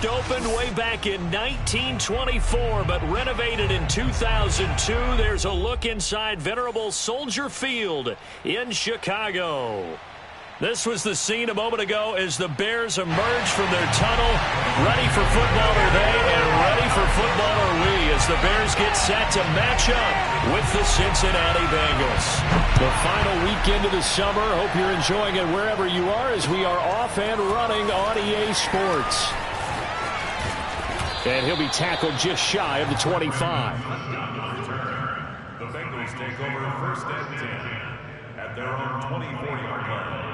First opened way back in 1924, but renovated in 2002. There's a look inside venerable Soldier Field in Chicago. This was the scene a moment ago as the Bears emerged from their tunnel. Ready for football are they, and ready for football are we as the Bears get set to match up with the Cincinnati Bengals. The final weekend of the summer. Hope you're enjoying it wherever you are as we are off and running on EA Sports. And he'll be tackled just shy of the 25. The Bengals take over first and 10 at their own 24-yard line.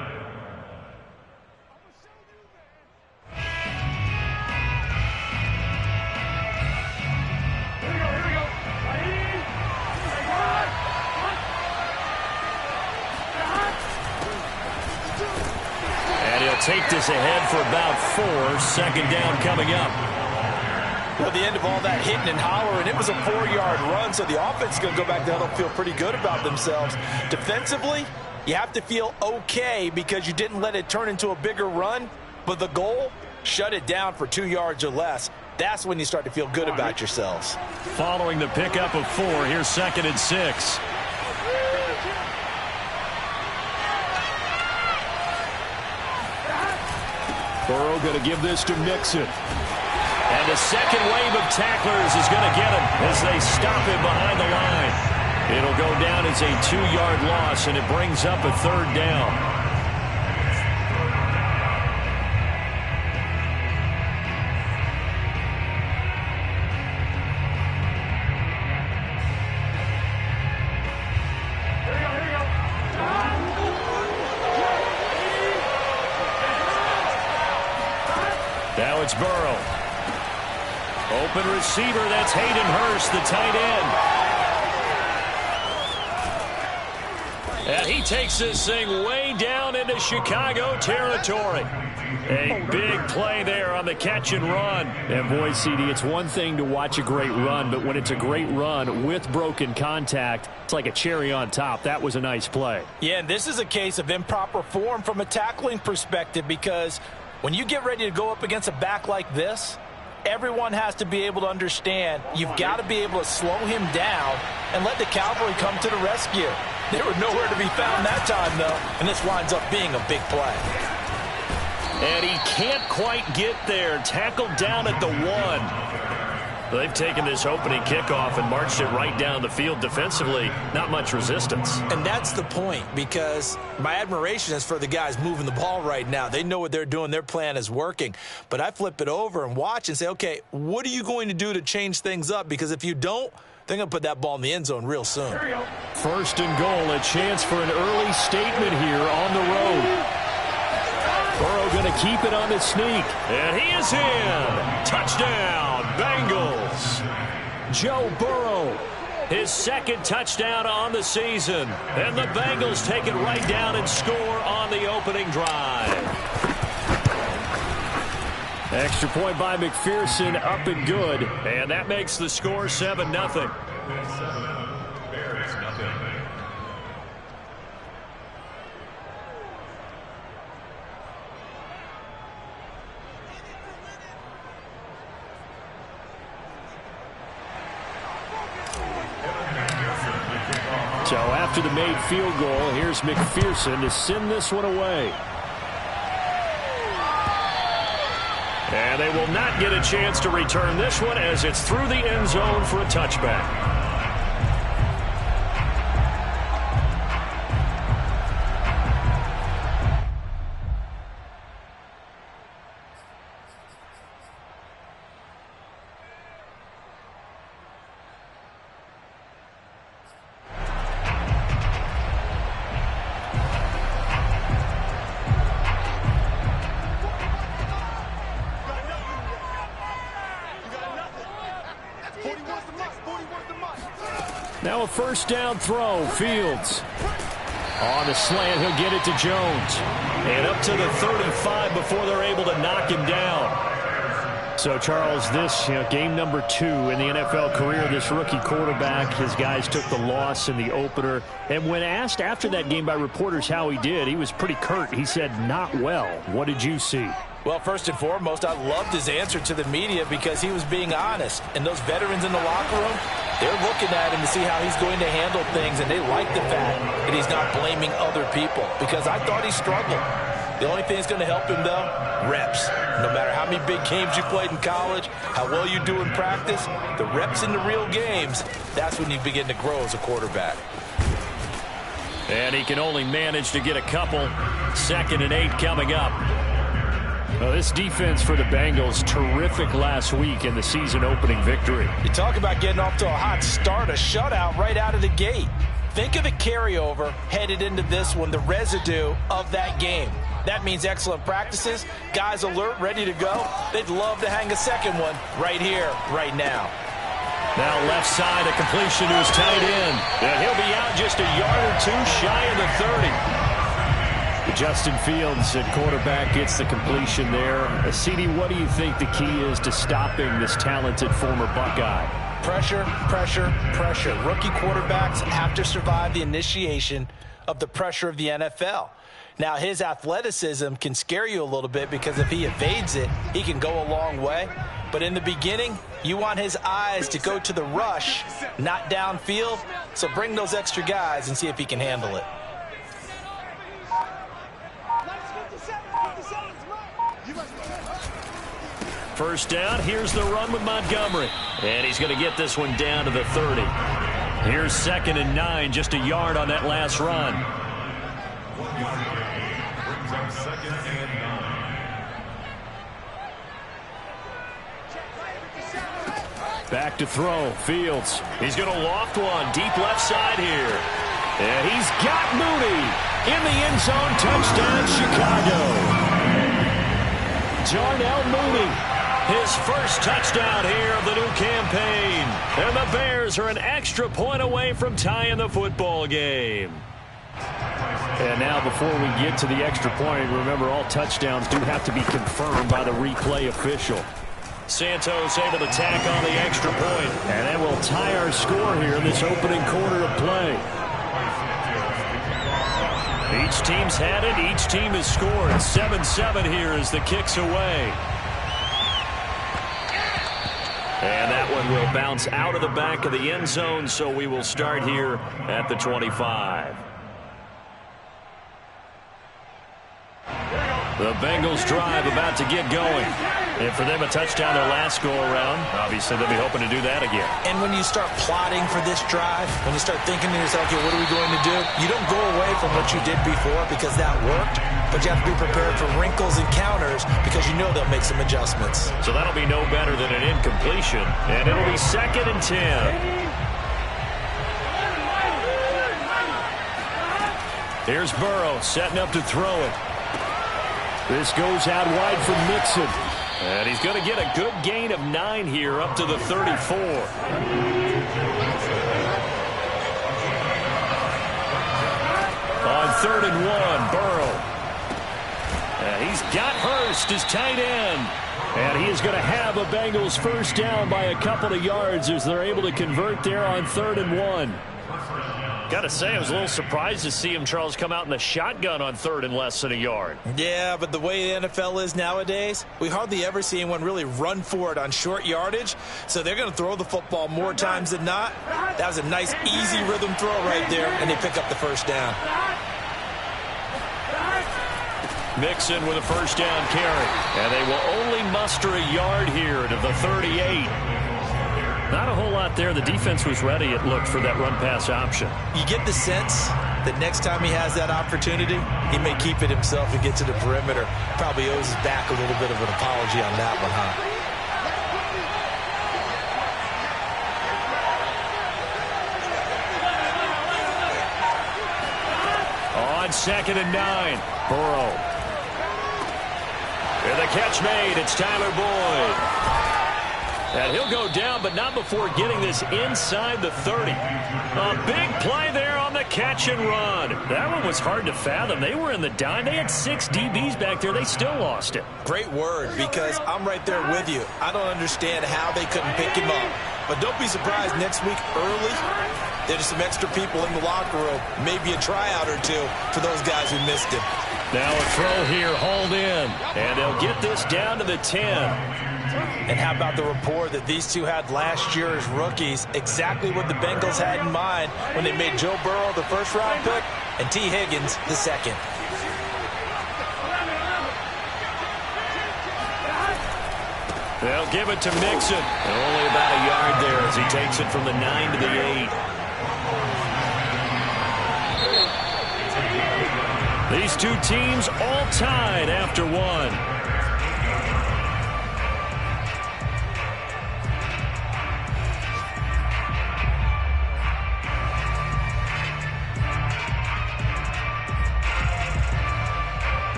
Take this ahead for about 4. Second down coming up. Well, the end of all that hitting and hollering, it was a 4-yard run, so the offense is going to go back there and feel pretty good about themselves. Defensively, you have to feel okay because you didn't let it turn into a bigger run, but the goal, shut it down for 2 yards or less. That's when you start to feel good about yourselves. Following the pickup of 4, here's 2nd and 6. Burrow going to give this to Mixon. And a second wave of tacklers is going to get him as they stop him behind the line. It'll go down as a 2-yard loss, and it brings up a 3rd down. Now it's Burrow. Open receiver, that's Hayden Hurst, the tight end. And he takes this thing way down into Chicago territory. A big play there on the catch and run. And boy, CD, it's one thing to watch a great run, but when it's a great run with broken contact, it's like a cherry on top. That was a nice play. Yeah, and this is a case of improper form from a tackling perspective because when you get ready to go up against a back like this, everyone has to be able to understand you've got to be able to slow him down and let the cavalry come to the rescue. They were nowhere to be found that time, though, and this winds up being a big play. And he can't quite get there. Tackled down at the 1. They've taken this opening kickoff and marched it right down the field defensively. Not much resistance. And that's the point, because my admiration is for the guys moving the ball right now. They know what they're doing. Their plan is working. But I flip it over and watch and say, okay, what are you going to do to change things up? Because if you don't, they're going to put that ball in the end zone real soon. 1st and goal, a chance for an early statement here on the road. Burrow going to keep it on the sneak. And he is in. Touchdown, Bengals. Joe Burrow, his 2nd touchdown on the season. And the Bengals take it right down and score on the opening drive. Extra point by McPherson, up and good. And that makes the score 7-0. So after the made field goal, here's McPherson to send this one away. And they will not get a chance to return this one as it's through the end zone for a touchback. Now a 1st down throw. Fields on the slant. He'll get it to Jones. And up to the 35 before they're able to knock him down. So, Charles, this game number 2 in the NFL career, this rookie quarterback, his guys took the loss in the opener. And when asked after that game by reporters how he did, he was pretty curt. He said, not well. What did you see? Well, first and foremost, I loved his answer to the media because he was being honest. And those veterans in the locker room, they're looking at him to see how he's going to handle things, and they like the fact that he's not blaming other people because I thought he struggled. The only thing that's going to help him, though, reps. No matter how many big games you played in college, how well you do in practice, the reps in the real games, that's when you begin to grow as a quarterback. And he can only manage to get a couple. 2nd and 8 coming up. Well, this defense for the Bengals, terrific last week in the season-opening victory. You talk about getting off to a hot start, a shutout right out of the gate. Think of the carryover headed into this one, the residue of that game. That means excellent practices, guys alert, ready to go. They'd love to hang a second one right here, right now. Now left side, a completion to his tight end. And he'll be out just a yard or two shy of the 30. Justin Fields at quarterback gets the completion there. CD, what do you think the key is to stopping this talented former Buckeye? Pressure, pressure, pressure. Rookie quarterbacks have to survive the initiation of the pressure of the NFL. Now, his athleticism can scare you a little bit because if he evades it, he can go a long way. But in the beginning, you want his eyes to go to the rush, not downfield. So bring those extra guys and see if he can handle it. First down, here's the run with Montgomery. And he's going to get this one down to the 30. Here's 2nd and 9, just a yard on that last run. Brings up 2nd and 9. Back to throw, Fields. He's going to loft one deep left side here. And he's got Mooney in the end zone. Touchdown, Chicago. Darnell Mooney. His first touchdown here of the new campaign. And the Bears are an extra point away from tying the football game. And now before we get to the extra point, remember all touchdowns do have to be confirmed by the replay official. Santos able to tack on the extra point. And that will tie our score here in this opening quarter of play. Each team's had it. Each team has scored. 7-7 here as the kick's away. And that one will bounce out of the back of the end zone, so we will start here at the 25. The Bengals drive about to get going. And for them, a touchdown their last go-around. Obviously, they'll be hoping to do that again. And when you start plotting for this drive, when you start thinking to yourself, okay, what are we going to do? You don't go away from what you did before because that worked, but you have to be prepared for wrinkles and counters because you know they'll make some adjustments. So that'll be no better than an incompletion, and it'll be 2nd and 10. Here's Burrow setting up to throw it. This goes out wide from Mixon. And he's going to get a good gain of 9 here up to the 34. On 3rd and 1, Burrow. And he's got Hurst as tight end. And he is going to have a Bengals first down by a couple of yards as they're able to convert there on 3rd and 1. Got to say, I was a little surprised to see him, Charles, come out in the shotgun on 3rd and less than a yard. Yeah, but the way the NFL is nowadays, we hardly ever see anyone really run for it on short yardage. So they're going to throw the football more times than not. That was a nice, easy rhythm throw right there, and they pick up the first down. Mixon with a first down carry. And they will only muster a yard here to the 38. Not a whole lot there. The defense was ready, it looked, for that run-pass option. You get the sense that next time he has that opportunity, he may keep it himself and get to the perimeter. Probably owes his back a little bit of an apology on that one, huh? On 2nd and 9, Burrow. And the catch made. It's Tyler Boyd. And he'll go down, but not before getting this inside the 30. A big play there on the catch and run. That one was hard to fathom. They were in the dime. They had 6 DBs back there. They still lost it. Great word, because I'm right there with you. I don't understand how they couldn't pick him up. But don't be surprised next week early, there's some extra people in the locker room, maybe a tryout or two for those guys who missed him. Now a throw here, hauled in, and they'll get this down to the 10. And how about the rapport that these two had last year as rookies? Exactly what the Bengals had in mind when they made Joe Burrow the first-round pick and T. Higgins the second. They'll give it to Mixon. And only about a yard there as he takes it from the 9 to the 8. These two teams all tied after one.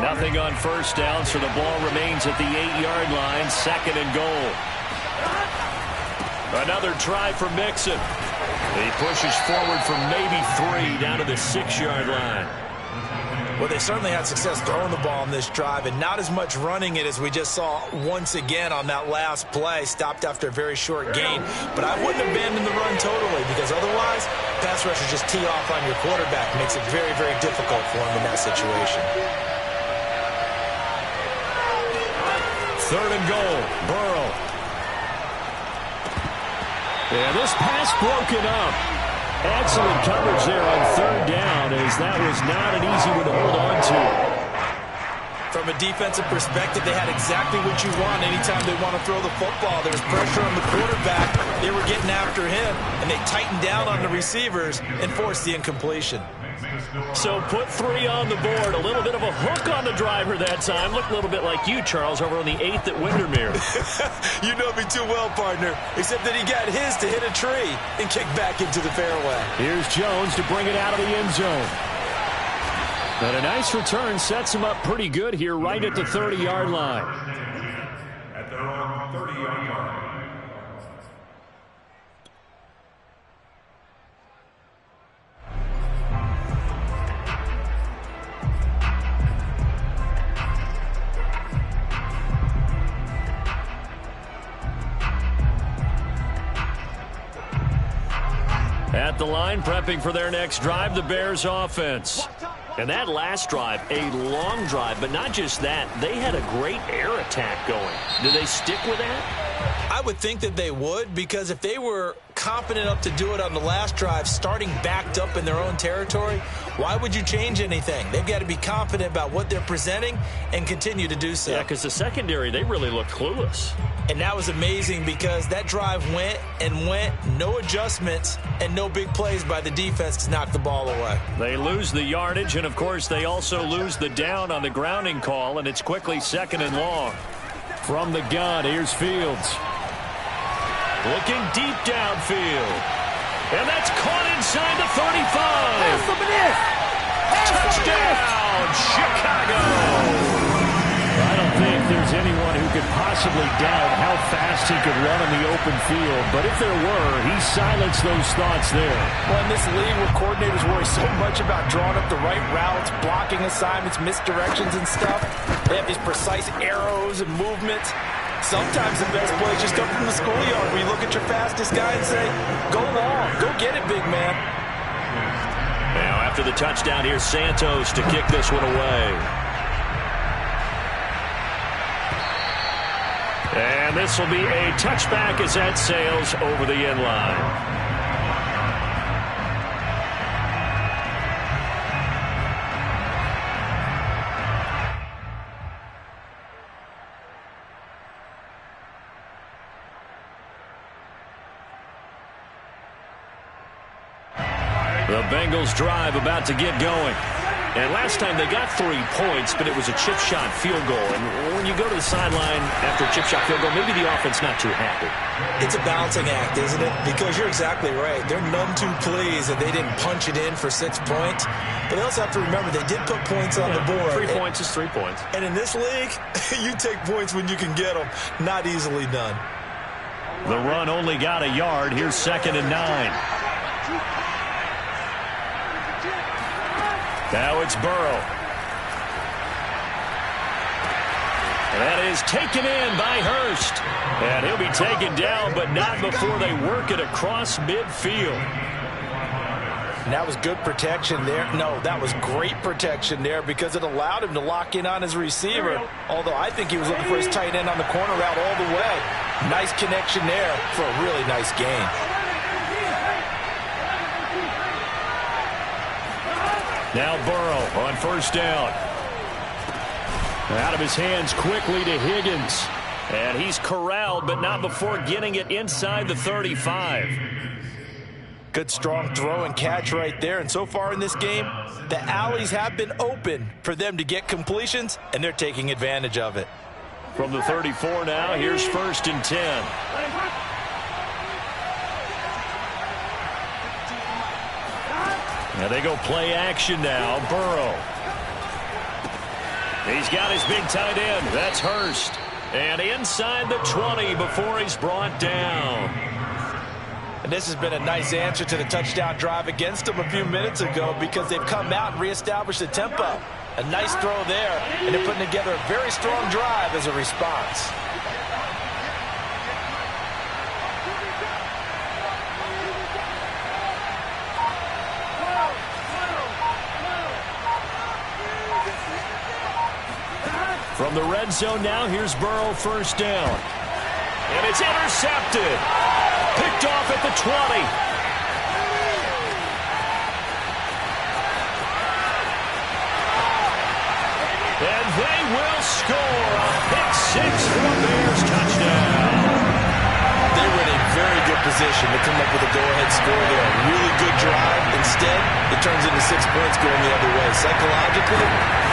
Nothing on first down, so the ball remains at the 8-yard line, 2nd and goal. Another try for Mixon. He pushes forward for maybe 3 down to the 6-yard line. Well, they certainly had success throwing the ball on this drive and not as much running it as we just saw once again on that last play. Stopped after a very short gain. But I wouldn't abandon the run totally because otherwise, pass rushers just tee off on your quarterback. Makes it very, very difficult for him in that situation. 3rd and goal, Burrow. Yeah, this pass broken up. Excellent coverage there on 3rd down, as that was not an easy one to hold on to. From a defensive perspective, they had exactly what you want anytime they want to throw the football. There was pressure on the quarterback. They were getting after him, and they tightened down on the receivers and forced the incompletion. So put 3 on the board. A little bit of a hook on the driver that time. Looked a little bit like you, Charles, over on the 8th at Windermere. You know me too well, partner, except that he got his to hit a tree and kick back into the fairway. Here's Jones to bring it out of the end zone. But a nice return sets him up pretty good here right at the 30-yard line. At their own 30-yard line. At the line, prepping for their next drive, the Bears offense. And that last drive, a long drive, but not just that. They had a great air attack going. Do they stick with that? I would think that they would, because if they were confident enough to do it on the last drive, starting backed up in their own territory, why would you change anything? They've got to be confident about what they're presenting and continue to do so. Yeah, because the secondary, they really looked clueless. And that was amazing because that drive went and went, no adjustments, and no big plays by the defense to knock the ball away. They lose the yardage, and, of course, they also lose the down on the grounding call, and it's quickly 2nd and long. From the gun, here's Fields. Looking deep downfield. And that's caught inside the 35. Touchdown, Chicago. I don't think there's anyone who could possibly doubt how fast he could run in the open field. But if there were, he silenced those thoughts there. Well, in this league where coordinators worry so much about drawing up the right routes, blocking assignments, misdirections and stuff, they have these precise arrows and movements. Sometimes the best plays just come from the schoolyard where you look at your fastest guy and say, go long, go get it, big man. Now after the touchdown, here's Santos to kick this one away. And this will be a touchback as that sails over the end line. The Bengals drive about to get going. And last time they got 3 points, but it was a chip shot field goal. And when you go to the sideline after a chip shot field goal, maybe the offense not too happy. It's a balancing act, isn't it? Because you're exactly right. They're none too pleased that they didn't punch it in for 6 points. But they also have to remember they did put points on the board. 3 points is 3 points. And in this league, you take points when you can get them. Not easily done. The run only got a yard. Here's 2nd and 9. Now it's Burrow. That is taken in by Hurst. And he'll be taken down, but not before they work it across midfield. And that was good protection there. No, that was great protection there because it allowed him to lock in on his receiver. Although I think he was looking for his tight end on the corner route all the way. Nice connection there for a really nice gain. Now Burrow on first down. Out of his hands quickly to Higgins. And he's corralled, but not before getting it inside the 35. Good strong throw and catch right there. And so far in this game, the alleys have been open for them to get completions, and they're taking advantage of it. From the 34 now, here's 1st and 10. Now they go play action now. Burrow. He's got his big tight end. That's Hurst. And inside the 20 before he's brought down. And this has been a nice answer to the touchdown drive against them a few minutes ago because they've come out and reestablished the tempo. A nice throw there, and they're putting together a very strong drive as a response. From the red zone now, here's Burrow, 1st down. And it's intercepted. Picked off at the 20. And they will score a pick 6 for a Bears touchdown. They were in a very good position to come up with a go-ahead score there. A really good drive. Instead, it turns into 6 points going the other way. Psychologically,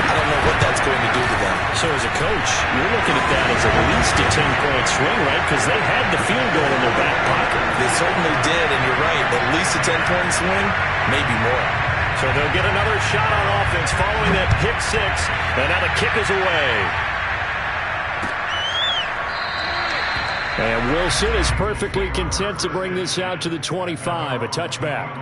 I don't know what that's going to do to them. So as a coach, you're looking at that as at least a 10-point swing, right? Because they had the field goal in their back pocket. They certainly did, and you're right. At least a 10-point swing, maybe more. So they'll get another shot on offense following that pick 6, and now the kick is away. And Wilson is perfectly content to bring this out to the 25, a touchback.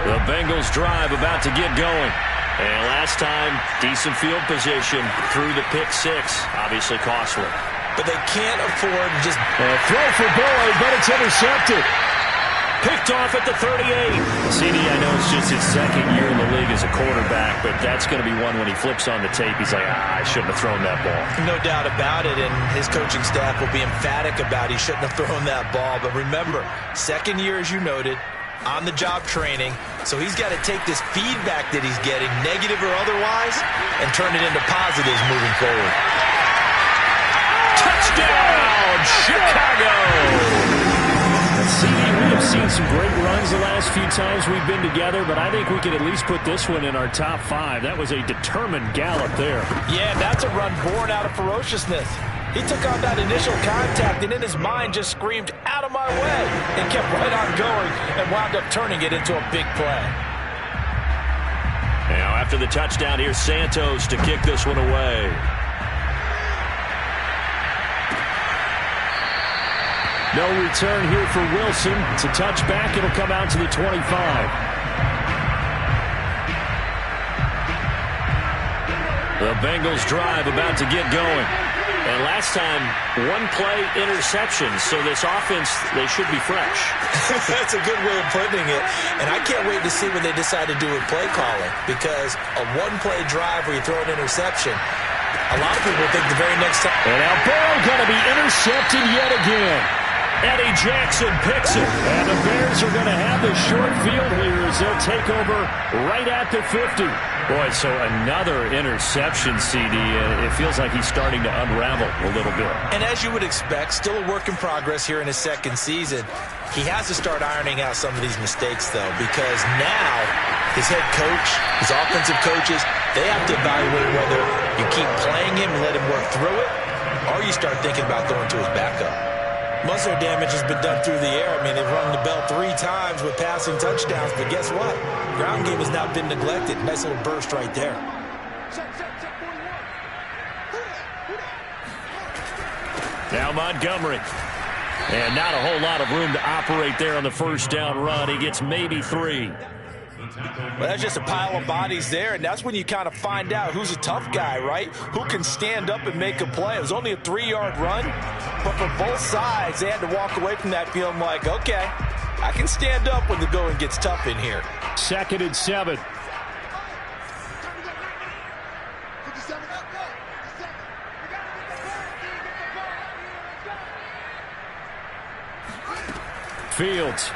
The Bengals drive about to get going. And last time, decent field position through the pick 6, obviously costly. But they can't afford to just... throw for Boyd, but it's intercepted. Picked off at the 38. CD, I know it's just his 2nd year in the league as a quarterback, but that's going to be one when he flips on the tape. He's like, I shouldn't have thrown that ball. No doubt about it, and his coaching staff will be emphatic about he shouldn't have thrown that ball. But remember, 2nd year, as you noted, on-the-job training, so he's got to take this feedback that he's getting, negative or otherwise, and turn it into positives moving forward. Touchdown, Chicago! CD, we have seen some great runs the last few times we've been together, but I think we could at least put this one in our top 5. That was a determined gallop there. Yeah, that's a run born out of ferociousness. He took on that initial contact and in his mind just screamed, out of my way, and kept right on going and wound up turning it into a big play. Now after the touchdown, here's Santos to kick this one away. No return here for Wilson. It's a touchback. It'll come out to the 25. The Bengals drive about to get going. And last time, 1-play interception. So this offense, they should be fresh. That's a good way of putting it. And I can't wait to see what they decide to do with play calling. Because a 1-play drive where you throw an interception, a lot of people think the very next time. And now Burrow going to be intercepted yet again. Eddie Jackson picks it. And the Bears are going to have the short field here as they'll take over right at the 50. Boy, so another interception, CD. It feels like he's starting to unravel a little bit. And as you would expect, still a work in progress here in his 2nd season. He has to start ironing out some of these mistakes, though, because now his head coach, his offensive coaches, they have to evaluate whether you keep playing him and let him work through it, or you start thinking about going to his backup. Most of their damage has been done through the air. I mean, they've rung the bell 3 times with passing touchdowns, but guess what? Ground game has not been neglected. Nice little burst right there. Now Montgomery. And not a whole lot of room to operate there on the 1st down run. He gets maybe 3. Well, that's just a pile of bodies there, and that's when you kind of find out who's a tough guy, right? Who can stand up and make a play. It was only a 3-yard run, but for both sides, they had to walk away from that feeling like, okay, I can stand up when the going gets tough in here. 2nd and 7. Fields.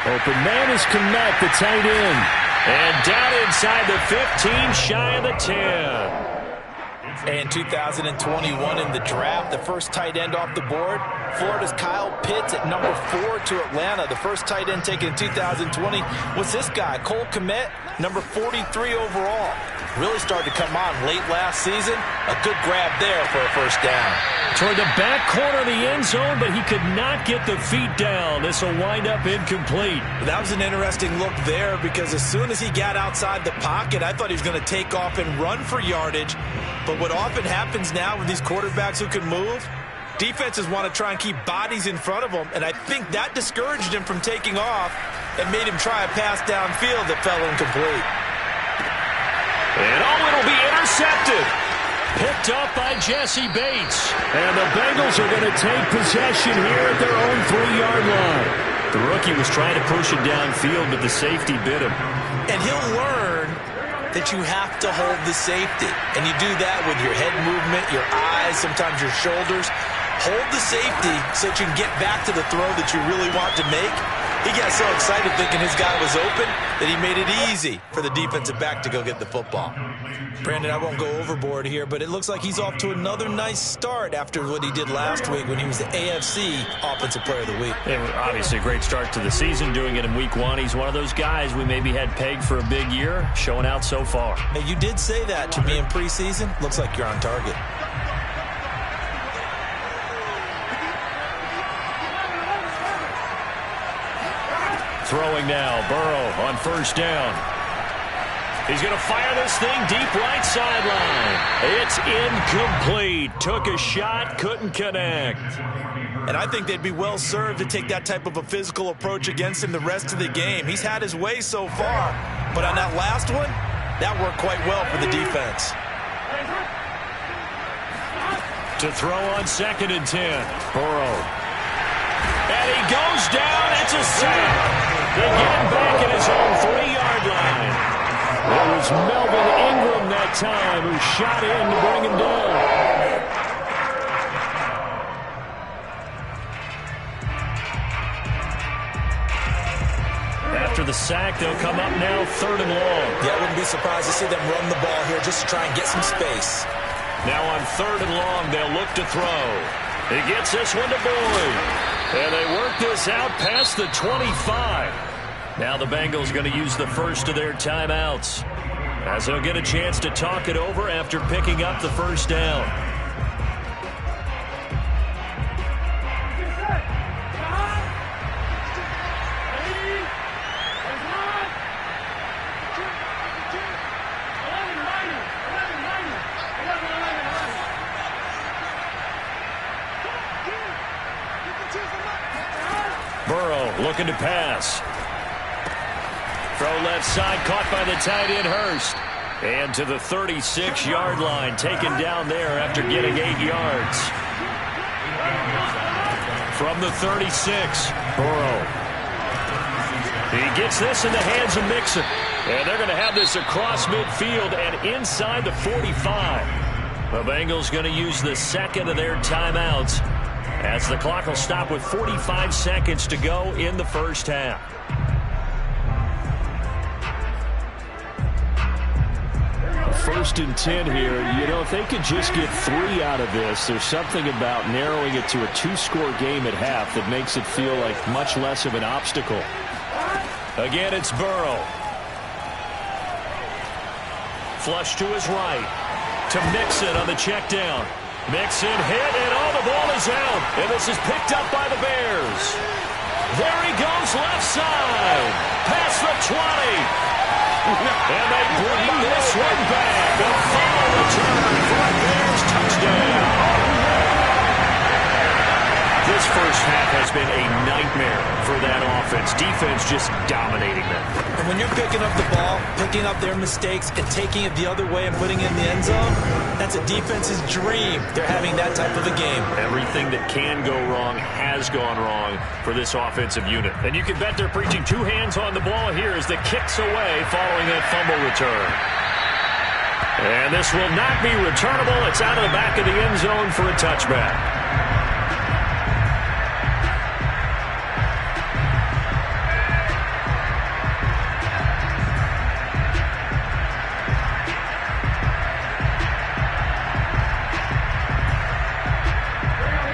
Open man is Kmet, the tight end. And down inside the 15, shy of the 10. And 2021 in the draft, the first tight end off the board. Florida's Kyle Pitts at number 4 to Atlanta. The first tight end taken in 2020 was this guy, Cole Kmet, number 43 overall. Really started to come on late last season. A good grab there for a first down. Toward the back corner of the end zone, but he could not get the feet down. This will wind up incomplete. That was an interesting look there because as soon as he got outside the pocket, I thought he was going to take off and run for yardage. But what often happens now with these quarterbacks who can move, defenses want to try and keep bodies in front of them, and I think that discouraged him from taking off and made him try a pass downfield that fell incomplete. And it'll be intercepted. Picked up by Jesse Bates. And the Bengals are going to take possession here at their own 3-yard line. The rookie was trying to push it downfield, but the safety bit him. And he'll learn that you have to hold the safety. And you do that with your head movement, your eyes, sometimes your shoulders. Hold the safety so that you can get back to the throw that you really want to make. He got so excited thinking his guy was open that he made it easy for the defensive back to go get the football. Brandon, I won't go overboard here, but it looks like he's off to another nice start after what he did last week when he was the AFC Offensive Player of the Week. Obviously a great start to the season, doing it in week 1. He's one of those guys we maybe had pegged for a big year, showing out so far. Hey, you did say that to me in preseason. Looks like you're on target. Throwing now, Burrow on first down. He's going to fire this thing deep right sideline. It's incomplete. Took a shot, couldn't connect. And I think they'd be well served to take that type of a physical approach against him the rest of the game. He's had his way so far, but on that last one, that worked quite well for the defense. To throw on 2nd and 10. Burrow. And he goes down. It's a sack. They get him back at his own 3-yard line. It was Melvin Ingram that time who shot in to bring him down. After the sack, they'll come up now 3rd and long. Yeah, I wouldn't be surprised to see them run the ball here just to try and get some space. Now on 3rd and long, they'll look to throw. He gets this one to Boyd. And they work this out past the 25. Now the Bengals going to use the first of their timeouts, as they'll get a chance to talk it over after picking up the first down. Burrow looking to pass. Throw left side, caught by the tight end Hurst. And to the 36-yard line, taken down there after getting 8 yards. From the 36, Burrow. He gets this in the hands of Mixon. And they're going to have this across midfield and inside the 45. The Bengals going to use the second of their timeouts, as the clock will stop with 45 seconds to go in the first half. First and 10 here. You know, if they could just get 3 out of this, there's something about narrowing it to a 2-score game at half that makes it feel like much less of an obstacle. Again, it's Burrow. Flush to his right. To Mixon on the check down. Mixon hit, and the ball is out. And this is picked up by the Bears. There he goes, left side. Past the 20. And they bring this one back. A final return for a Bears touchdown. The This first half has been a nightmare for that offense. Defense just dominating them. And when you're picking up the ball, picking up their mistakes, and taking it the other way and putting it in the end zone, that's a defense's dream. They're having that type of a game. Everything that can go wrong has gone wrong for this offensive unit. And you can bet they're preaching two hands on the ball here as the kick's away following that fumble return. And this will not be returnable. It's out of the back of the end zone for a touchback.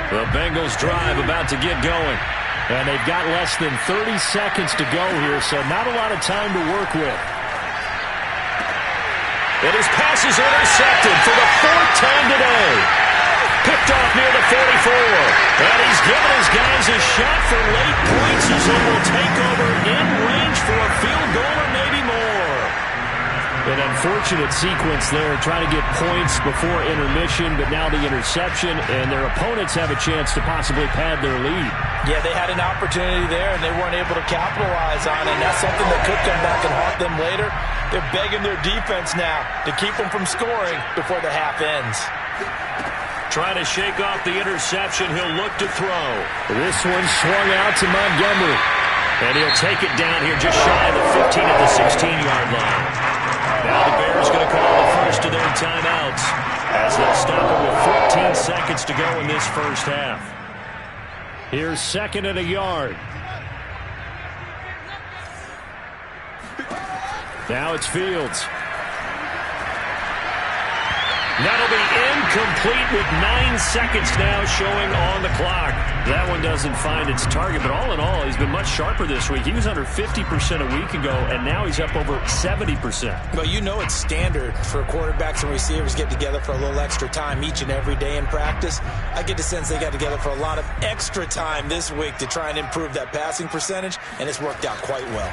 The Bengals drive about to get going. And they've got less than 30 seconds to go here, so not a lot of time to work with. And his pass is intercepted for the fourth time today. Picked off near the 44. And he's given his guys a shot for late points as they will take over in range for a field goal or maybe more. An unfortunate sequence there, trying to get points before intermission, but now the interception, and their opponents have a chance to possibly pad their lead. Yeah, they had an opportunity there, and they weren't able to capitalize on it, and that's something that could come back and haunt them later. They're begging their defense now to keep them from scoring before the half ends. Trying to shake off the interception, he'll look to throw. This one swung out to Montgomery, and he'll take it down here just shy of the 15 at the 16-yard line. Now the Bears going to call the first of their timeouts as they'll stop it with 14 seconds to go in this first half. Here's second and a yard. Now it's Fields. That'll be incomplete with 9 seconds now showing on the clock. That one doesn't find its target, but all in all, he's been much sharper this week. He was under 50% a week ago, and now he's up over 70%. Well, you know it's standard for quarterbacks and receivers get together for a little extra time each and every day in practice. I get the sense they got together for a lot of extra time this week to try and improve that passing percentage, and it's worked out quite well.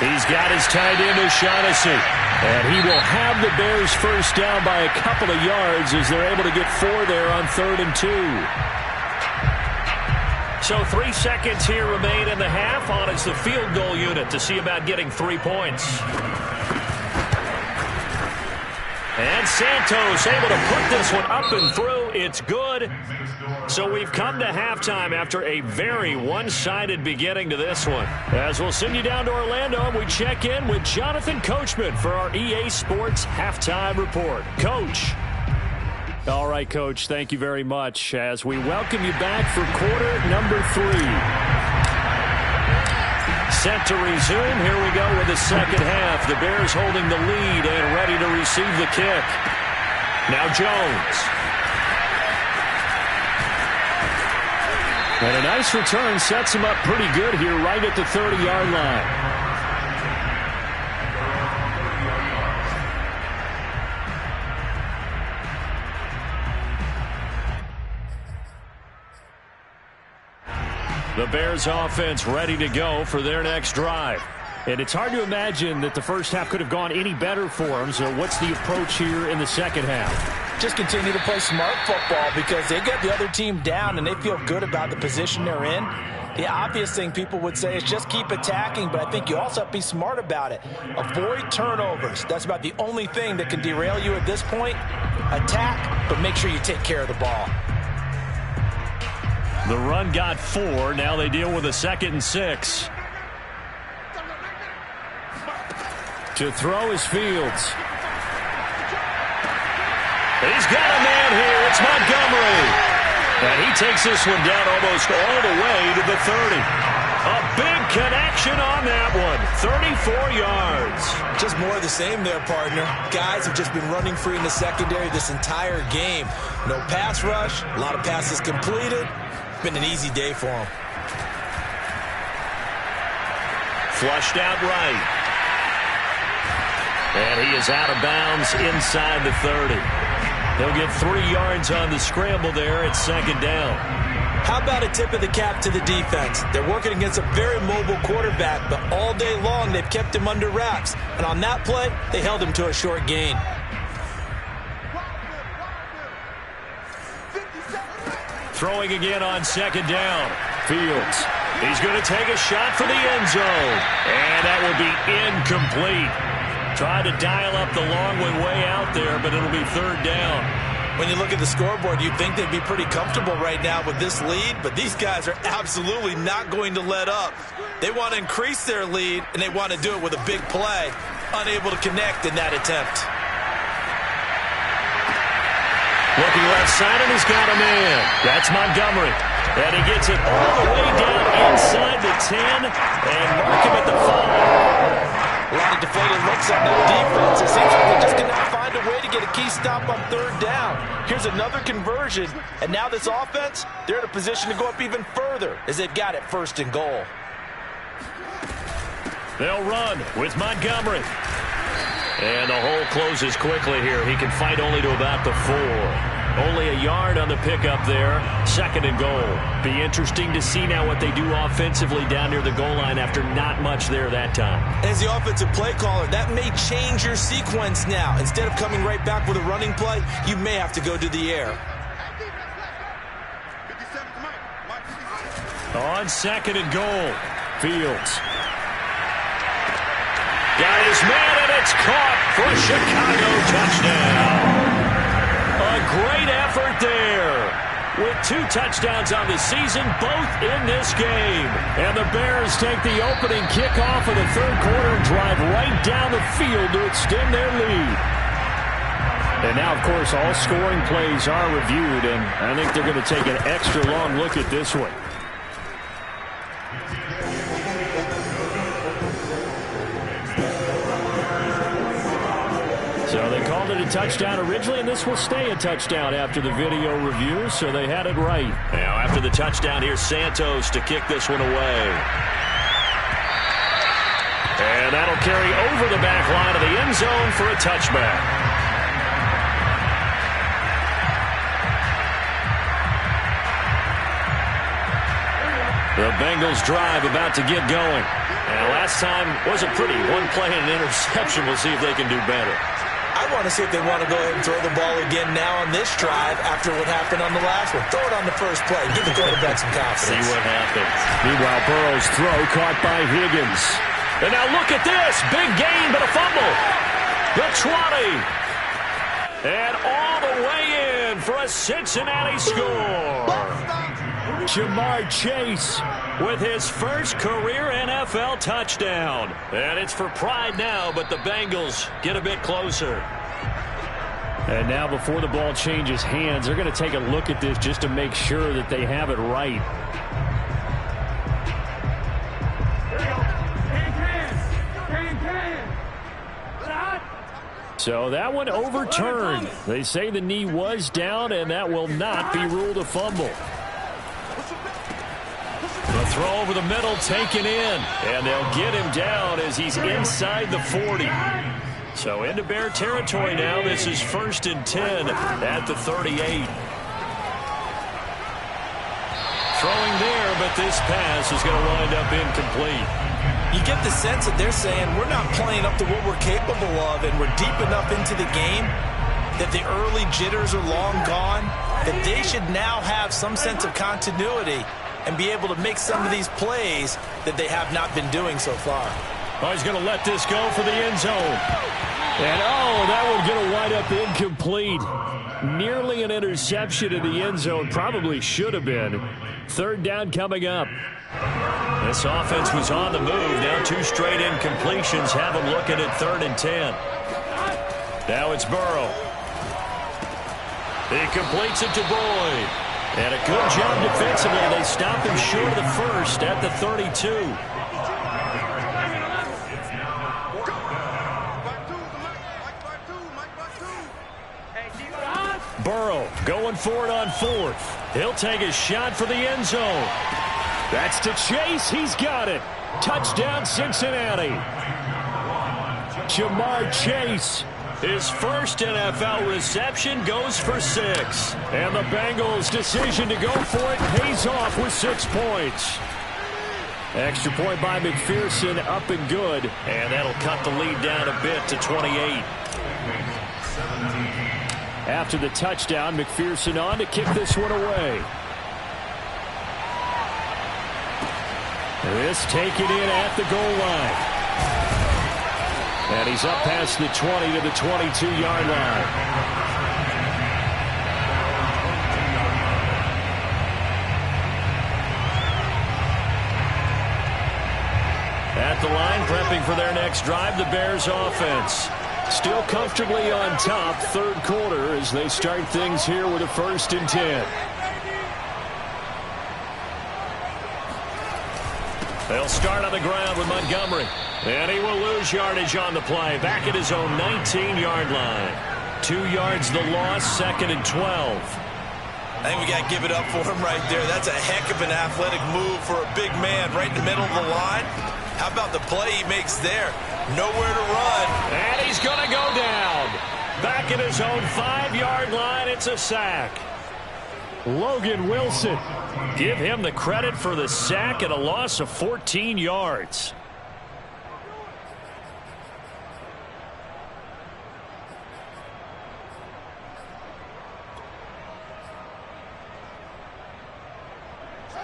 He's got his tight end, O'Shaughnessy. And he will have the Bears first down by a couple of yards as they're able to get 4 there on 3rd and 2. So 3 seconds here remain in the half. On it's the field goal unit to see about getting 3 points. And Santos able to put this one up and through. It's good. So we've come to halftime after a very one-sided beginning to this one. As we'll send you down to Orlando, and we check in with Jonathan Coachman for our EA Sports Halftime Report. Coach. All right, Coach, thank you very much as we welcome you back for quarter number 3. Set to resume. Here we go with the second half. The Bears holding the lead and ready to receive the kick. Now Jones. And a nice return sets him up pretty good here right at the 30-yard line. The Bears offense ready to go for their next drive. And it's hard to imagine that the first half could have gone any better for them. So what's the approach here in the second half? Just continue to play smart football because they get the other team down and they feel good about the position they're in. The obvious thing people would say is just keep attacking, but I think you also have to be smart about it. Avoid turnovers. That's about the only thing that can derail you at this point. Attack, but make sure you take care of the ball. The run got 4. Now they deal with a 2nd and 6. To throw is Fields. He's got a man here. It's Montgomery. And he takes this one down almost all the way to the 30. A big connection on that one. 34 yards. Just more of the same there, partner. Guys have just been running free in the secondary this entire game. No pass rush. A lot of passes completed. Been an easy day for him. Flushed out right. And he is out of bounds inside the 30. He'll get 3 yards on the scramble there at 2nd down. How about a tip of the cap to the defense? They're working against a very mobile quarterback, but all day long they've kept him under wraps. And on that play, they held him to a short gain. Throwing again on second down. Fields. He's going to take a shot for the end zone. And that will be incomplete. Tried to dial up the long way out there, but it'll be third down. When you look at the scoreboard, you'd think they'd be pretty comfortable right now with this lead, but these guys are absolutely not going to let up. They want to increase their lead, and they want to do it with a big play. Unable to connect in that attempt. Looking left side, and he's got a man. That's Montgomery. And he gets it all the way down inside the 10 and mark him at the 5. A lot of deflated looks on that defense. It seems like they just cannot find a way to get a key stop on third down. Here's another conversion, and now this offense, they're in a position to go up even further as they've got it first and goal. They'll run with Montgomery. And the hole closes quickly here. He can fight only to about the 4. Only a yard on the pickup there. Second and goal. Be interesting to see now what they do offensively down near the goal line after not much there that time. As the offensive play caller, that may change your sequence now. Instead of coming right back with a running play, you may have to go to the air. On second and goal. Fields. Got his man, and it's caught for a Chicago touchdown. A great effort there. With 2 touchdowns on the season, both in this game. And the Bears take the opening kickoff of the third quarter and drive right down the field to extend their lead. And now, of course, all scoring plays are reviewed, and I think they're going to take an extra long look at this one. So they called it a touchdown originally, and this will stay a touchdown after the video review, so they had it right. Now after the touchdown, here's Santos to kick this one away. And that'll carry over the back line of the end zone for a touchback. The Bengals drive about to get going. And last time wasn't pretty. One play and an interception. We'll see if they can do better. I want to see if they want to go ahead and throw the ball again now on this drive after what happened on the last one. Throw it on the first play. Give the quarterback some confidence. See what happens. Meanwhile, Burrow's throw caught by Higgins. And now look at this. Big gain, but a fumble. The 20. And all the way in for a Cincinnati score. Jamar Chase with his first career NFL touchdown. And it's for pride now, but the Bengals get a bit closer. And now before the ball changes hands, they're going to take a look at this just to make sure that they have it right. So that one overturned. They say the knee was down, and that will not be ruled a fumble. The throw over the middle taken in, and they'll get him down as he's inside the 40. So into Bear territory now. This is 1st and 10 at the 38. Throwing there, but this pass is going to wind up incomplete. You get the sense that they're saying we're not playing up to what we're capable of, and we're deep enough into the game that the early jitters are long gone, that they should now have some sense of continuity and be able to make some of these plays that they have not been doing so far. Oh, he's going to let this go for the end zone. And, that one's going to wind up incomplete. Nearly an interception in the end zone. Probably should have been. Third down coming up. This offense was on the move. Now 2 straight incompletions have them looking at 3rd and 10. Now it's Burrow. He completes it to Boyd. And a good job defensively. They stop him short of the first at the 32. Burrow going for it on 4th. He'll take a shot for the end zone. That's to Chase. He's got it. Touchdown, Cincinnati. Jamar Chase. His first NFL reception goes for 6. And the Bengals' decision to go for it pays off with 6 points. Extra point by McPherson, up and good. And that'll cut the lead down a bit to 28. After the touchdown, McPherson on to kick this one away. This taken in at the goal line. And he's up past the 20 to the 22-yard line. At the line, prepping for their next drive, the Bears offense. Still comfortably on top, third quarter, as they start things here with a 1st and 10. They'll start on the ground with Montgomery. And he will lose yardage on the play. Back at his own 19-yard line. 2 yards the loss, 2nd and 12. I think we got to give it up for him right there. That's a heck of an athletic move for a big man right in the middle of the line. How about the play he makes there? Nowhere to run. And he's going to go down. Back at his own 5-yard line, it's a sack. Logan Wilson. Give him the credit for the sack and a loss of 14 yards.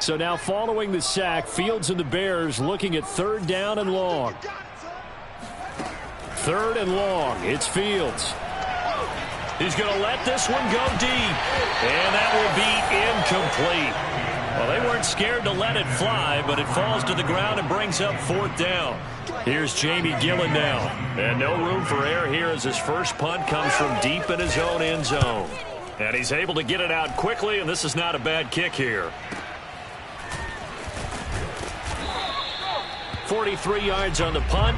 So now following the sack, Fields and the Bears looking at 3rd down and long. 3rd and long. It's Fields. He's going to let this one go deep. And that will be incomplete. Well, they weren't scared to let it fly, but it falls to the ground and brings up 4th down. Here's Jamie Gillen now. And no room for error here as his first punt comes from deep in his own end zone. And he's able to get it out quickly, and this is not a bad kick here. 43 yards on the punt,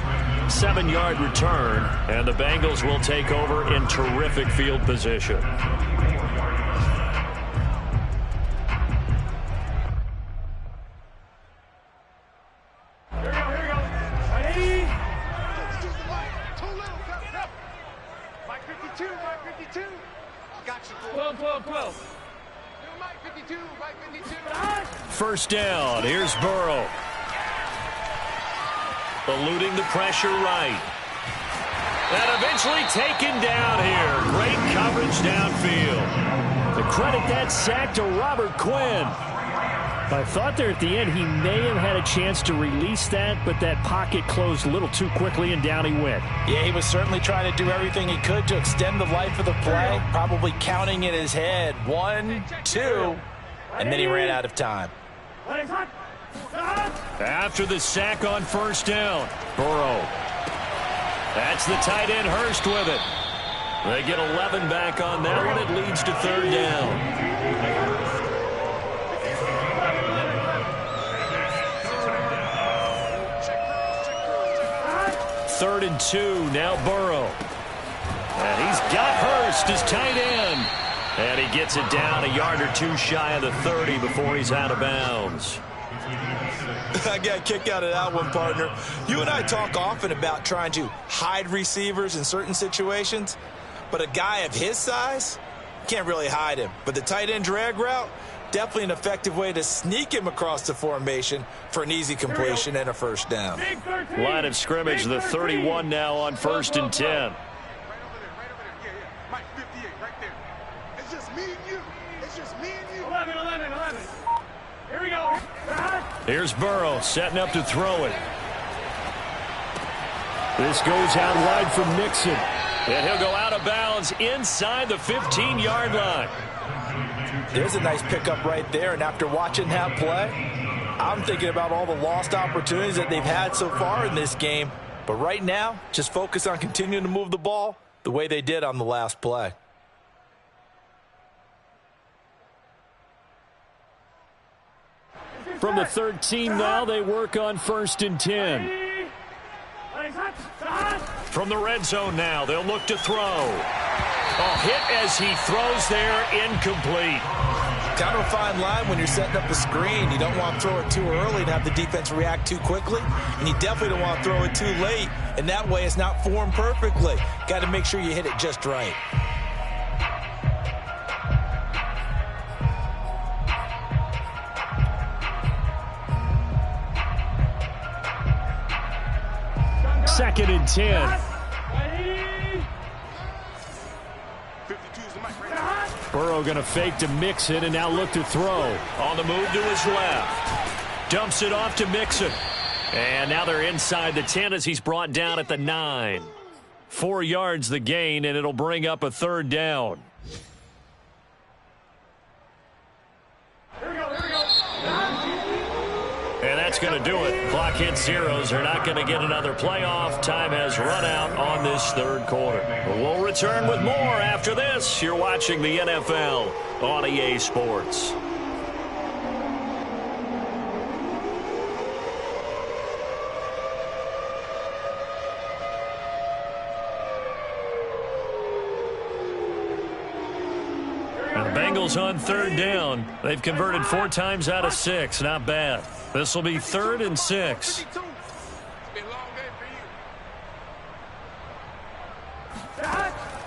7-yard return, and the Bengals will take over in terrific field position. Here we go. Ready? Mike 52, Mike 52. Got you. 12. Mike 52, Mike 52. 1st down, here's Burrow. Eluding the pressure right. And eventually taken down here. Great coverage downfield. The credit that sack to Robert Quinn. I thought there at the end he may have had a chance to release that, but that pocket closed a little too quickly and down he went. Yeah, he was certainly trying to do everything he could to extend the life of the play, probably counting in his head 1, 2, and then he ran out of time. After the sack on 1st down, Burrow. That's the tight end Hurst with it. They get 11 back on that one. It leads to 3rd down. 3rd and 2, now Burrow. And he's got Hurst as tight end. And he gets it down a yard or 2 shy of the 30 before he's out of bounds. I got a kick out of that one, partner. You and I talk often about trying to hide receivers in certain situations, but a guy of his size can't really hide him. But the tight end drag route, definitely an effective way to sneak him across the formation for an easy completion and a 1st down. Line of scrimmage, the 31 now on 1st and 10. Right over there. Mike 58, right there. It's just me and you. It's just me and you. 11. Here we go. Here's Burrow setting up to throw it. This goes out wide from Nixon. And he'll go out of bounds inside the 15-yard line. There's a nice pickup right there, and after watching that play, I'm thinking about all the lost opportunities that they've had so far in this game. But right now, just focus on continuing to move the ball the way they did on the last play. From the 13 now, they work on 1st and 10. From the red zone now, they'll look to throw. A hit as he throws there, incomplete. Kind of a fine line when you're setting up a screen. You don't want to throw it too early and have the defense react too quickly. And you definitely don't want to throw it too late. And that way it's not formed perfectly. Got to make sure you hit it just right. Second and 10. Burrow going to fake to mix it and now look to throw. On the move to his left. Dumps it off to Mixon. And now they're inside the 10 as he's brought down at the 9. 4 yards the gain, and it'll bring up a third down. And that's going to do it. Clock hits zeros. They're not going to get another playoff. Time has run out on this third quarter. We'll return with more after this. You're watching the NFL on EA Sports. And the Bengals on third down. They've converted 4 times out of 6. Not bad. This will be 3rd and 6.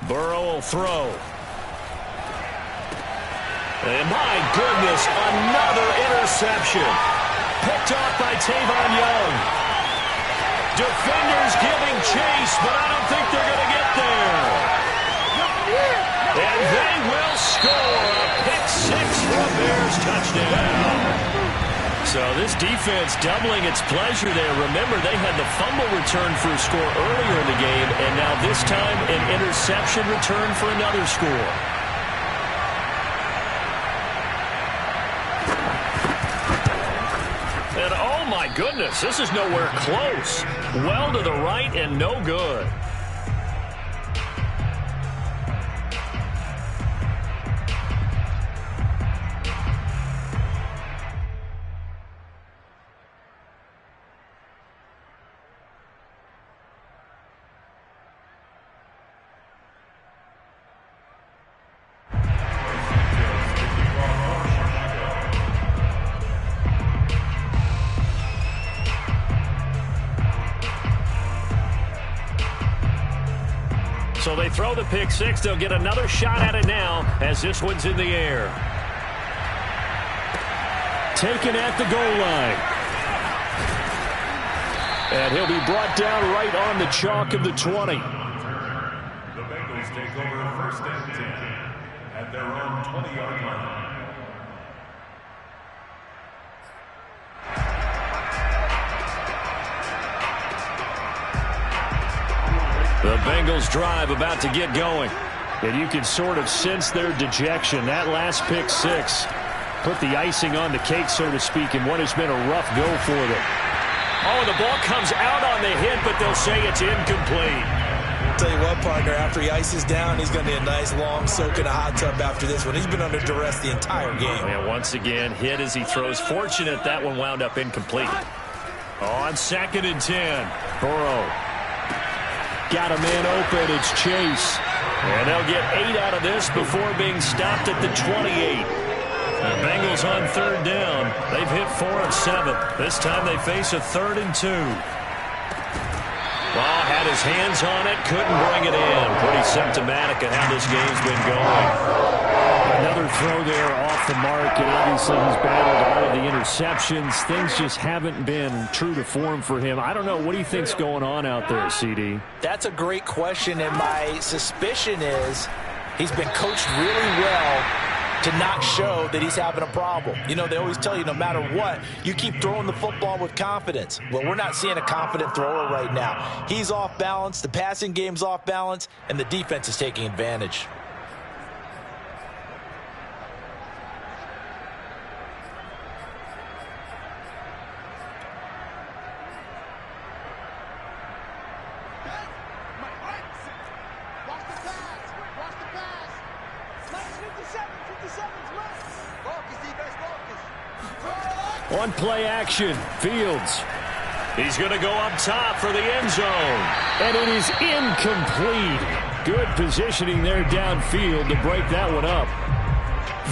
Burrow will throw. And my goodness, another interception. Picked off by Tavon Young. Defenders giving chase, but I don't think they're going to get there. And they will score a pick 6 for a Bears touchdown. So this defense doubling its pleasure there. Remember, they had the fumble return for a score earlier in the game, and now this time an interception return for another score. And oh my goodness, this is nowhere close. Well to the right and no good. So they throw the pick 6. They'll get another shot at it now as this one's in the air. Taken at the goal line. And he'll be brought down right on the chalk of the 20. The Bengals take over 1st and 10 at their own 20-yard line. The Bengals drive about to get going. And you can sort of sense their dejection. That last pick 6 put the icing on the cake, so to speak, in what has been a rough go for them. Oh, the ball comes out on the hit, but they'll say it's incomplete. I'll tell you what, partner, after he ices down, he's going to need a nice long soak in a hot tub after this one. He's been under duress the entire game. And once again, hit as he throws. Fortunate that one wound up incomplete. On 2nd and 10, Burrow. Got a man open. It's Chase. And they'll get 8 out of this before being stopped at the 28. The Bengals on 3rd down. They've hit 4 of 7. This time they face a 3rd and 2. Ball had his hands on it. Couldn't bring it in. Pretty symptomatic of how this game's been going. Another throw there off the mark, and obviously he's battled all of the interceptions. Things just haven't been true to form for him. I don't know. What do you think's going on out there, CD? That's a great question, and my suspicion is he's been coached really well to not show that he's having a problem. You know, they always tell you no matter what, you keep throwing the football with confidence. Well, we're not seeing a confident thrower right now. He's off balance, the passing game's off balance, and the defense is taking advantage. On play action, Fields. He's going to go up top for the end zone. And it is incomplete. Good positioning there downfield to break that one up.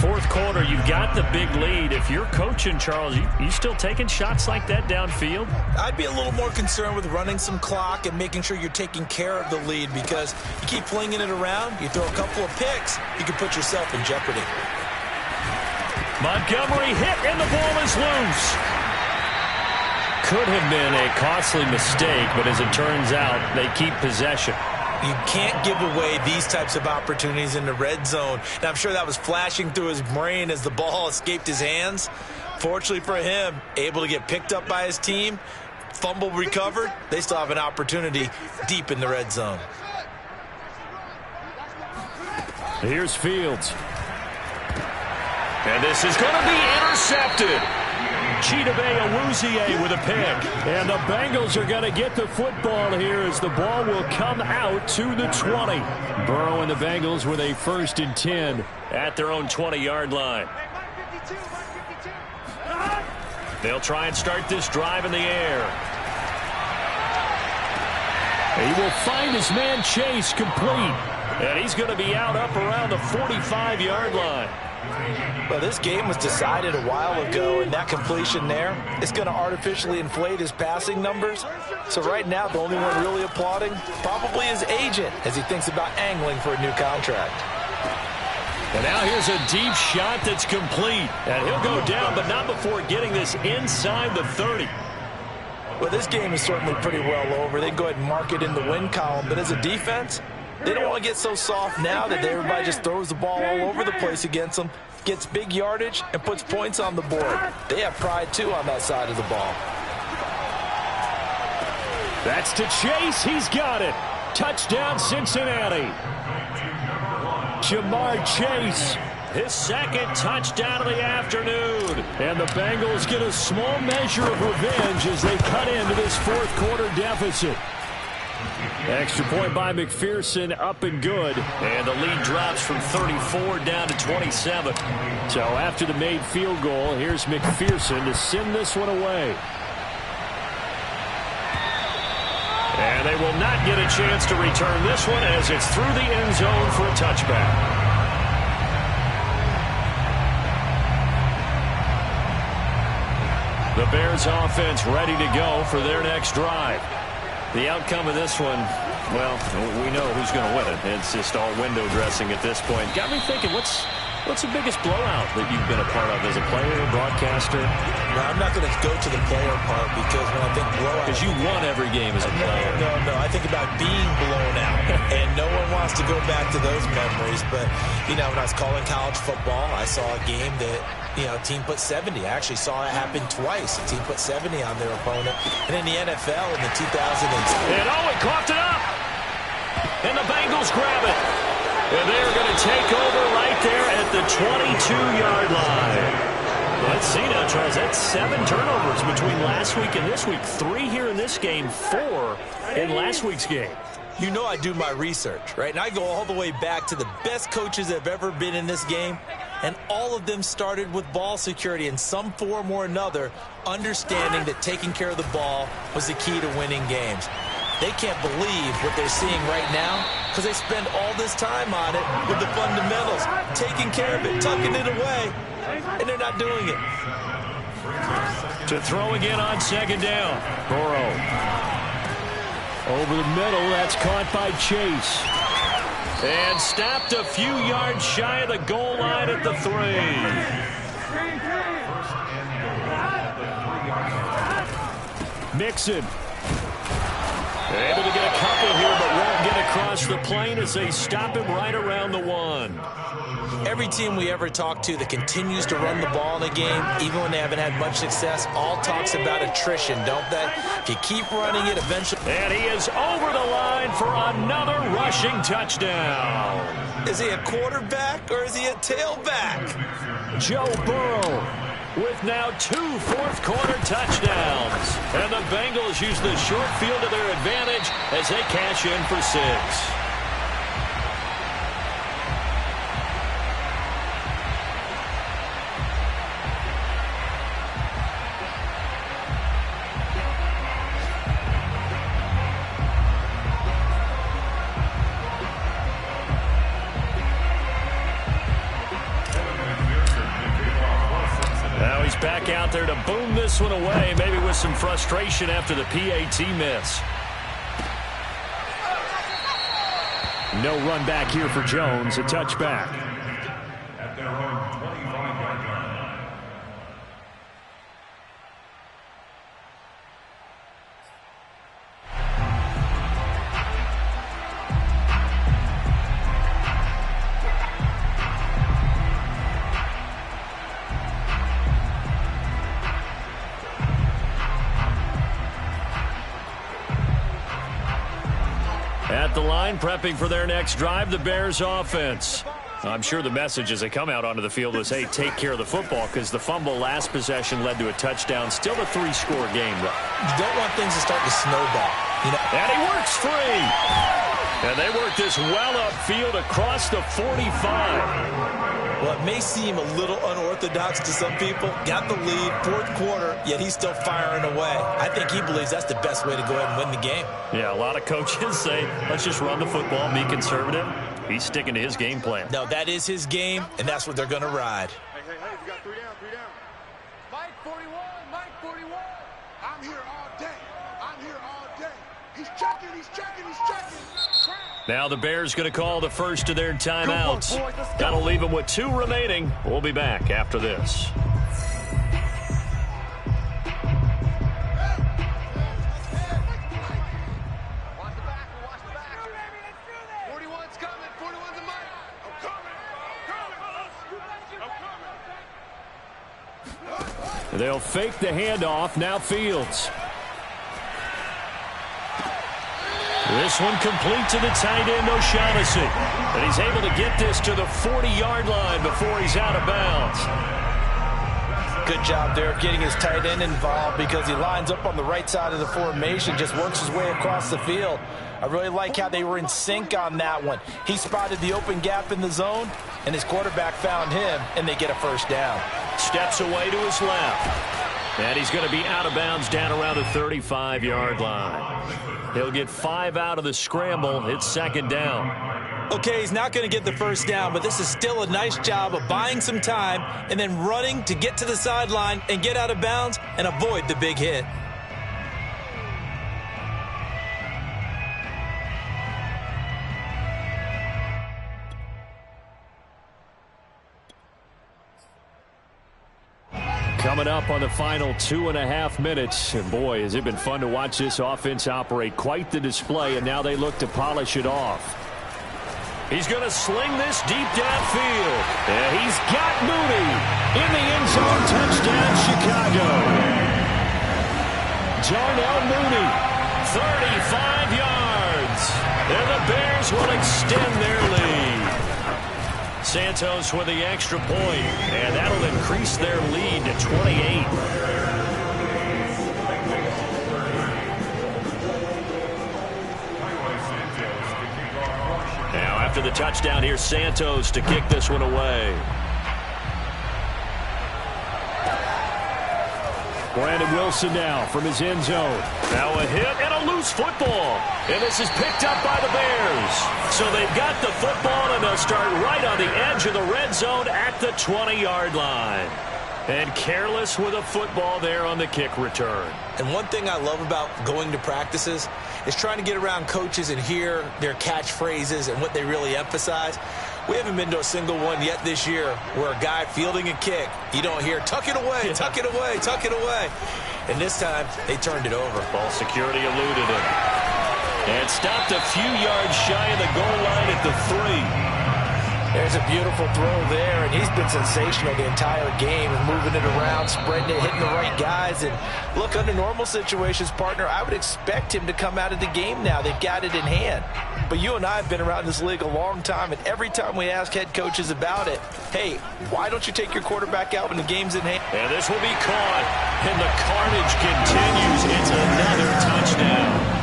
4th quarter, you've got the big lead. If you're coaching, Charles, you still taking shots like that downfield? I'd be a little more concerned with running some clock and making sure you're taking care of the lead, because you keep flinging it around, you throw a couple of picks, you can put yourself in jeopardy. Montgomery hit, and the ball is loose. Could have been a costly mistake, but as it turns out, they keep possession. You can't give away these types of opportunities in the red zone. And I'm sure that was flashing through his brain as the ball escaped his hands. Unfortunately for him, able to get picked up by his team, fumble recovered, they still have an opportunity deep in the red zone. Here's Fields. And this is going to be intercepted. Chidobe Awuzie with a pick. And the Bengals are going to get the football here as the ball will come out to the 20. Burrow and the Bengals with a 1st and 10 at their own 20-yard line. They'll try and start this drive in the air. He will find his man Chase complete. And he's going to be out up around the 45-yard line. Well, this game was decided a while ago, and that completion there is going to artificially inflate his passing numbers. So right now, the only one really applauding probably his agent as he thinks about angling for a new contract. And now here's a deep shot that's complete. And he'll go down, but not before getting this inside the 30. Well, this game is certainly pretty well over. They can go ahead and mark it in the win column. But as a defense, they don't want to get so soft now that everybody just throws the ball all over the place against them, gets big yardage, and puts points on the board. They have pride, too, on that side of the ball. That's to Chase. He's got it. Touchdown, Cincinnati. Jamar Chase, his 2nd touchdown of the afternoon. And the Bengals get a small measure of revenge as they cut into this 4th quarter deficit. Extra point by McPherson, up and good. And the lead drops from 34 down to 27. So after the made field goal, here's McPherson to send this one away. And they will not get a chance to return this one as it's through the end zone for a touchback. The Bears offense ready to go for their next drive. The outcome of this one, well, we know who's going to win it. It's just all window dressing at this point. Got me thinking, what's the biggest blowout that you've been a part of as a player, broadcaster? No, I'm not going to go to the player part because when I think blowout... Because you won every game as a player. No. I think about being blown out. And no one wants to go back to those memories. But, you know, when I was calling college football, I saw a game that, you know, a team put 70. I actually saw it happen twice. A team put 70 on their opponent. And in the NFL in the 2000s... And he coughed it up! And the Bengals grab it. And they're going to take over right there at the 22-yard line. Let's see now, Charles. That's 7 turnovers between last week and this week. 3 here in this game, 4 in last week's game. You know I do my research, right? And I go all the way back to the best coaches that have ever been in this game. And all of them started with ball security in some form or another, understanding that taking care of the ball was the key to winning games. They can't believe what they're seeing right now because they spend all this time on it with the fundamentals, taking care of it, tucking it away, and they're not doing it. To throw again on 2nd down. Burrow. Over the middle, that's caught by Chase. And stopped a few yards shy of the goal line at the 3. Mixon. Able to get a couple here, but won't get across the plane as they stop him right around the 1. Every team we ever talk to that continues to run the ball in a game, even when they haven't had much success, all talks about attrition, don't they? If you keep running it, eventually... And he is over the line for another rushing touchdown. Is he a quarterback or is he a tailback? Joe Burrow with now 2 fourth-quarter touchdowns. And the Bengals use the short field to their advantage as they cash in for 6. Back out there to boom this one away, maybe with some frustration after the PAT miss. No run back here for Jones, a touchback. At their own 25-yard line. at the line, prepping for their next drive, the Bears offense. I'm sure the message as they come out onto the field was, hey, take care of the football, because the fumble last possession led to a touchdown. Still a 3-score game, though. You don't want things to start to snowball. And he works free. And they work this well upfield across the 45. Well, it may seem a little unorthodox to some people. Got the lead, fourth quarter, yet he's still firing away. I think he believes that's the best way to go ahead and win the game. Yeah, a lot of coaches say, let's just run the football, be conservative. He's sticking to his game plan. No, that is his game, and that's what they're going to ride. Hey, we got 3 down, 3 down. Mike 41, Mike 41. I'm here all day. I'm here all day. He's checking, he's checking, he's checking. Now the Bears going to call the first of their timeouts. That'll leave them with 2 remaining. We'll be back after this. They'll fake the handoff. Now Fields. This one complete to the tight end, O'Shaughnessy. And he's able to get this to the 40-yard line before he's out of bounds. Good job there of getting his tight end involved, because he lines up on the right side of the formation, just works his way across the field. I really like how they were in sync on that one. He spotted the open gap in the zone, and his quarterback found him, and they get a first down. Steps away to his left. And he's going to be out of bounds down around the 35-yard line. He'll get 5 out of the scramble. It's second down. Okay, he's not going to get the first down, but this is still a nice job of buying some time and then running to get to the sideline and get out of bounds and avoid the big hit. Coming up on the final 2.5 minutes. And boy, has it been fun to watch this offense operate. Quite the display, and now they look to polish it off. He's going to sling this deep downfield. And he's got Mooney in the end zone. Touchdown, Chicago. Darnell Mooney, 35 yards. And the Bears will extend their lead. Santos with the extra point, and that'll increase their lead to 28. Now after the touchdown, here's Santos to kick this one away. Brandon Wilson now from his end zone. Now a hit and a loose football. And this is picked up by the Bears. So they've got the football, and they'll start right on the edge of the red zone at the 20-yard line. And careless with a football there on the kick return. And one thing I love about going to practices is trying to get around coaches and hear their catchphrases and what they really emphasize. We haven't been to a single one yet this year where a guy fielding a kick, you don't hear, tuck it away, tuck it away, tuck it away. And this time, they turned it over. Ball security eluded him. And stopped a few yards shy of the goal line at the 3. There's a beautiful throw there, and he's been sensational the entire game and moving it around, spreading it, hitting the right guys. And look, under normal situations, partner, I would expect him to come out of the game now. They've got it in hand. But you and I have been around this league a long time, and every time we ask head coaches about it, hey, why don't you take your quarterback out when the game's in hand? And this will be caught, and the carnage continues. It's another touchdown.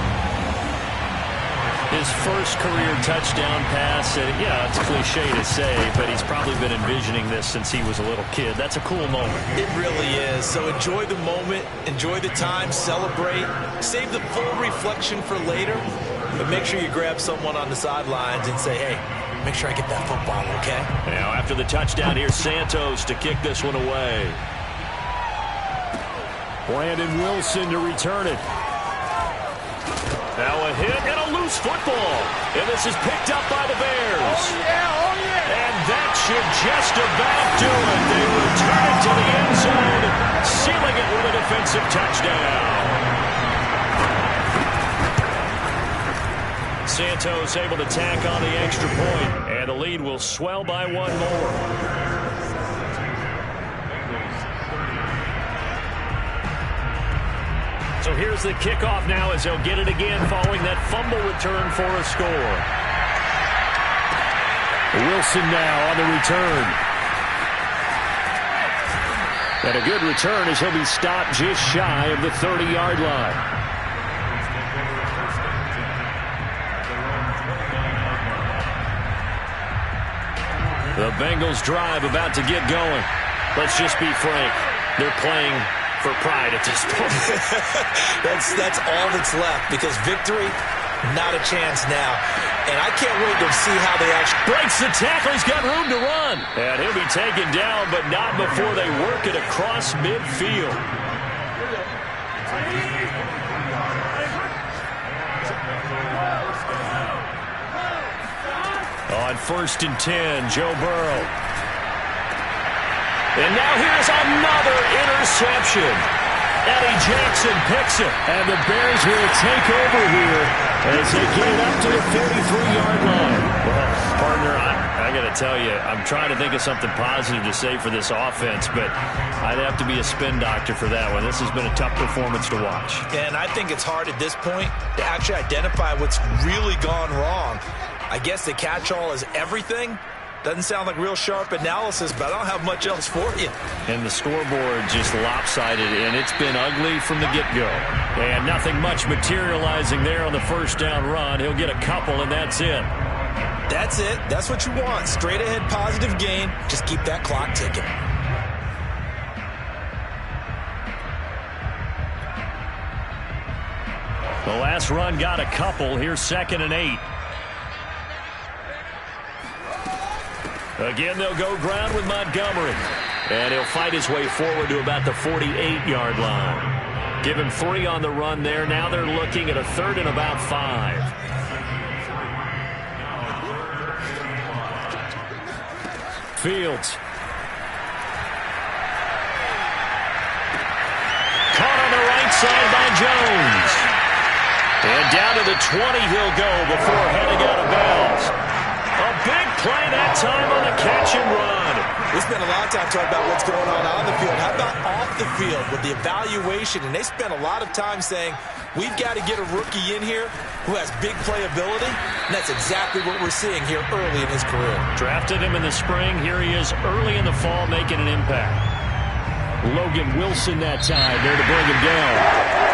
His first career touchdown pass, and yeah, it's cliche to say, but he's probably been envisioning this since he was a little kid. That's a cool moment. It really is. So enjoy the moment, enjoy the time, celebrate, save the full reflection for later, but make sure you grab someone on the sidelines and say, hey, make sure I get that football, okay? Now after the touchdown, here's Santos to kick this one away. Brandon Wilson to return it. Now a hit and a loose football. And this is picked up by the Bears. Oh, yeah, oh, yeah. And that should just about do it. They return it to the end zone, sealing it with a defensive touchdown. Santos able to tack on the extra point, and the lead will swell by 1 more. So here's the kickoff now as they'll get it again following that fumble return for a score. Wilson now on the return. And a good return as he'll be stopped just shy of the 30-yard line. The Bengals drive about to get going. Let's just be frank. They're playing for pride at this point. That's all that's left, because victory, not a chance now. And I can't wait to see how they actually... Breaks the tackle. He's got room to run. And he'll be taken down, but not before they work it across midfield. On 1st and 10, Joe Burrow. And now here's another interception. Eddie Jackson picks it. And the Bears will take over here as they get it up to the 43-yard line. Well, partner, I got to tell you, I'm trying to think of something positive to say for this offense, but I'd have to be a spin doctor for that one. This has been a tough performance to watch. And I think it's hard at this point to actually identify what's really gone wrong. I guess the catch-all is everything. Doesn't sound like real sharp analysis, but I don't have much else for you. And the scoreboard just lopsided, and it's been ugly from the get-go. And nothing much materializing there on the first down run. He'll get a couple, and that's it. That's it. That's what you want. Straight ahead positive gain. Just keep that clock ticking. The last run got a couple. Here's 2nd and 8. Again, they'll go ground with Montgomery. And he'll fight his way forward to about the 48-yard line. Give him 3 on the run there. Now they're looking at a 3rd and about 5. Fields. Caught on the right side by Jones. And down to the 20 he'll go before heading out of bounds. A big play that time on the catch and run. We spent a lot of time talking about what's going on the field. How about off the field with the evaluation? And they spent a lot of time saying, we've got to get a rookie in here who has big playability. And that's exactly what we're seeing here early in his career. Drafted him in the spring. Here he is early in the fall making an impact. Logan Wilson that time there to bring him down.